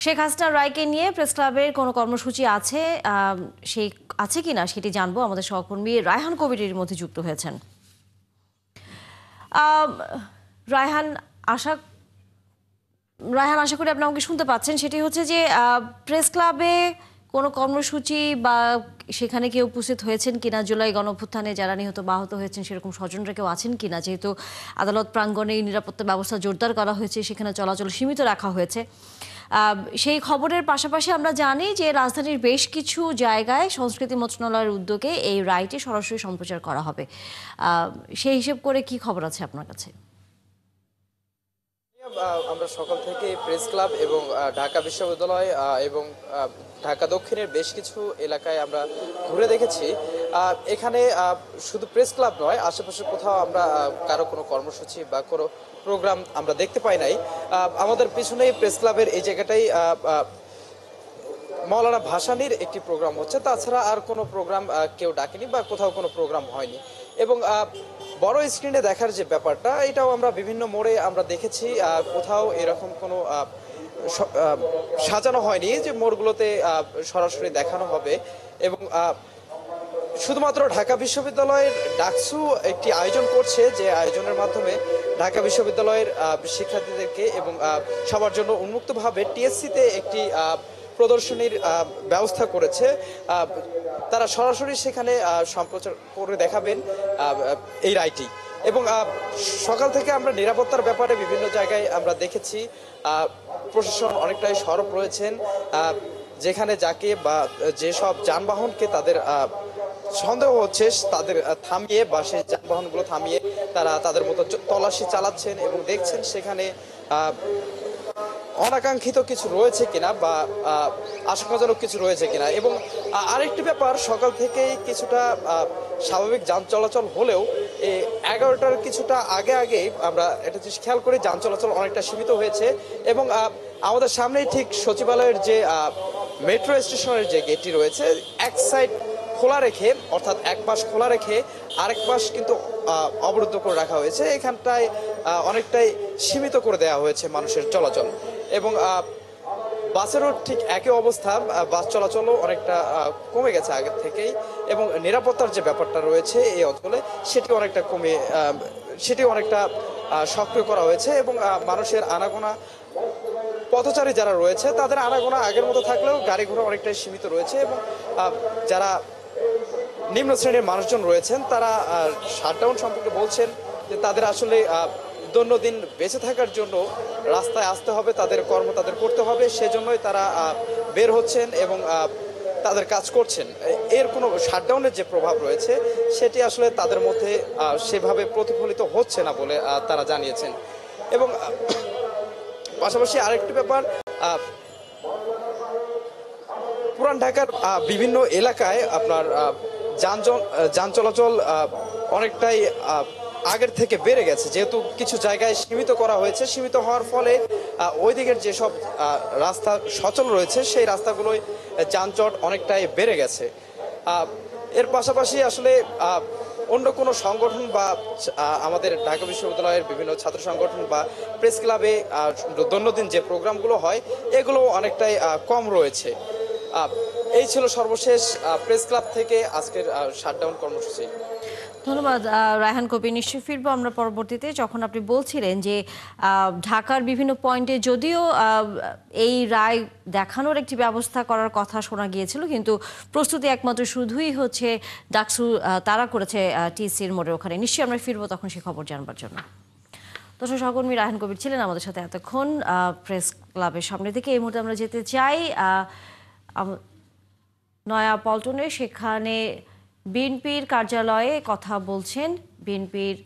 শেখ হাসিনার রায়কে নিয়ে প্রেস ক্লাবের কোনো কর্মসূচি আছে সেই আছে কিনা সেটি জানবো। আমাদের সহকর্মী রায়হান কবির এর মধ্যে যুক্ত হয়েছেন। রায়হান আশা রায়হান আশা করি আপনি আমাকে শুনতে পাচ্ছেন। সেটি হচ্ছে যে প্রেস ক্লাবে কোনো কর্মসূচি বা সেখানে কেউ উপস্থিত হয়েছেন কিনা, জুলাই গণঅভ্যুত্থানে যারা নিহত বা আহত হয়েছেন সেরকম স্বজনরা কেউ আছেন কিনা, যেহেতু আদালত প্রাঙ্গণে নিরাপত্তা ব্যবস্থা জোরদার করা হয়েছে, সেখানে চলাচল সীমিত রাখা হয়েছে। সেই খবরের পাশাপাশি আমরা জানি যে রাজধানীর বেশ কিছু জায়গায় সংস্কৃতি মন্ত্রণালয়ের উদ্যোগে এই রায়টি সরাসরি সম্প্রচার করা হবে। সেই হিসেব করে কি খবর আছে আপনার কাছে? আমরা সকাল থেকে প্রেস ক্লাব এবং ঢাকা বিশ্ববিদ্যালয় এবং ঢাকা দক্ষিণের বেশ কিছু এলাকায় আমরা ঘুরে দেখেছি। এখানে শুধু প্রেস ক্লাব নয়, আশেপাশে কোথাও আমরা কারো কোনো কর্মসূচি বা কোনো প্রোগ্রাম আমরা দেখতে পাই নাই। আমাদের পিছনেই প্রেস ক্লাবের এই জায়গাটাই মৌলানা ভাসানীর একটি প্রোগ্রাম হচ্ছে, তাছাড়া আর কোনো প্রোগ্রাম কেউ ডাকেনি বা কোথাও কোনো প্রোগ্রাম হয়নি। এবং বড় স্ক্রিনে দেখার যে ব্যাপারটা, এটাও আমরা বিভিন্ন মোড়ে আমরা দেখেছি, কোথাও এরকম কোনো সাজানো হয়নি যে মোড়গুলোতে সরাসরি দেখানো হবে। এবং শুধুমাত্র ঢাকা বিশ্ববিদ্যালয়ের ডাকসু একটি আয়োজন করছে, যে আয়োজনের মাধ্যমে ঢাকা বিশ্ববিদ্যালয়ের শিক্ষার্থীদেরকে এবং সবার জন্য উন্মুক্তভাবে টিএসসিতে একটি প্রদর্শনীর ব্যবস্থা করেছে। তারা সরাসরি সেখানে সম্প্রচার করে দেখাবেন এই রায়টি। এবং সকাল থেকে আমরা নিরাপত্তার ব্যাপারে বিভিন্ন জায়গায় আমরা দেখেছি প্রশাসন অনেকটাই সরব রয়েছেন। যেখানে যাকে বা যেসব যানবাহনকে তাদের সন্দেহ হচ্ছে তাদের থামিয়ে বা সেই যানবাহনগুলো থামিয়ে তারা তাদের মতো তল্লাশি চালাচ্ছেন এবং দেখছেন সেখানে অনাকাঙ্ক্ষিত কিছু রয়েছে কিনা বা আশঙ্কাজনক কিছু রয়েছে কিনা। এবং আরেকটি ব্যাপার, সকাল থেকেই কিছুটা স্বাভাবিক যান চলাচল হলেও 11টার কিছুটা আগে আমরা এটা জিনিস খেয়াল করি, যান চলাচল অনেকটা সীমিত হয়েছে। এবং আমাদের সামনেই ঠিক সচিবালয়ের যে মেট্রো স্টেশনের যে গেটটি রয়েছে, এক সাইড খোলা রেখে, অর্থাৎ এক পাশ খোলা রেখে আরেক পাশ কিন্তু অবরুদ্ধ করে রাখা হয়েছে। এখানটায় অনেকটাই সীমিত করে দেওয়া হয়েছে মানুষের চলাচল। এবং বাসেরও ঠিক একই অবস্থা, বাস চলাচলও অনেকটা কমে গেছে আগের থেকেই। এবং নিরাপত্তার যে ব্যাপারটা রয়েছে এই অঞ্চলে, সেটি অনেকটা সক্রিয় করা হয়েছে। এবং মানুষের আনাগোনা, পথচারী যারা রয়েছে তাদের আনাগোনা আগের মতো থাকলেও গাড়ি ঘোড়া অনেকটাই সীমিত রয়েছে। এবং যারা নিম্ন শ্রেণীর মানুষজন রয়েছেন তারা শাটডাউন সম্পর্কে বলছেন যে তাদের আসলে দৈনন্দিন বেঁচে থাকার জন্য রাস্তায় আসতে হবে, তাদের কর্ম তাদের করতে হবে, সেজন্যই তারা বের হচ্ছেন এবং তাদের কাজ করছেন। এর কোনো শাটডাউনের যে প্রভাব রয়েছে সেটি আসলে তাদের মধ্যে সেভাবে প্রতিফলিত হচ্ছে না বলে তারা জানিয়েছেন। এবং পাশাপাশি আরেকটি ব্যাপার, পুরান ঢাকার বিভিন্ন এলাকায় আপনার যান চলাচল অনেকটাই আগের থেকে বেড়ে গেছে, যেহেতু কিছু জায়গায় সীমিত করা হয়েছে। সীমিত হওয়ার ফলে ওই দিকের যেসব রাস্তা সচল রয়েছে সেই রাস্তাগুলোয় যানজট অনেকটাই বেড়ে গেছে। এর পাশাপাশি আসলে অন্য কোনো সংগঠন বা আমাদের ঢাকা বিশ্ববিদ্যালয়ের বিভিন্ন ছাত্র সংগঠন বা প্রেস ক্লাবে দৈনন্দিন যে প্রোগ্রামগুলো হয় এগুলো অনেকটাই কম রয়েছে। এই ছিল সর্বশেষ প্রেস ক্লাব থেকে আজকের শাটডাউন কর্মসূচি। ধন্যবাদ রায়হান কবির। নিশ্চয়ই ফিরবো আমরা পরবর্তীতে। যখন আপনি বলছিলেন যে ঢাকার বিভিন্ন পয়েন্টে যদিও এই রায় দেখানোর একটি ব্যবস্থা করার কথা শোনা গিয়েছিল, কিন্তু প্রস্তুতি একমাত্র শুধুই হচ্ছে ডাকসু তারা করেছে টিসির মোড়ের ওখানে। নিশ্চয়ই আমরা ফিরবো তখন সেই খবর জানবার জন্য। দর্শক, সহকর্মী রায়হান কবির ছিলেন আমাদের সাথে এতক্ষণ প্রেস ক্লাবের সামনে থেকে। এই মুহূর্তে আমরা যেতে চাই নয়া পল্টনে। সেখানে বিএনপির কার্যালয়ে কথা বলছেন বিএনপির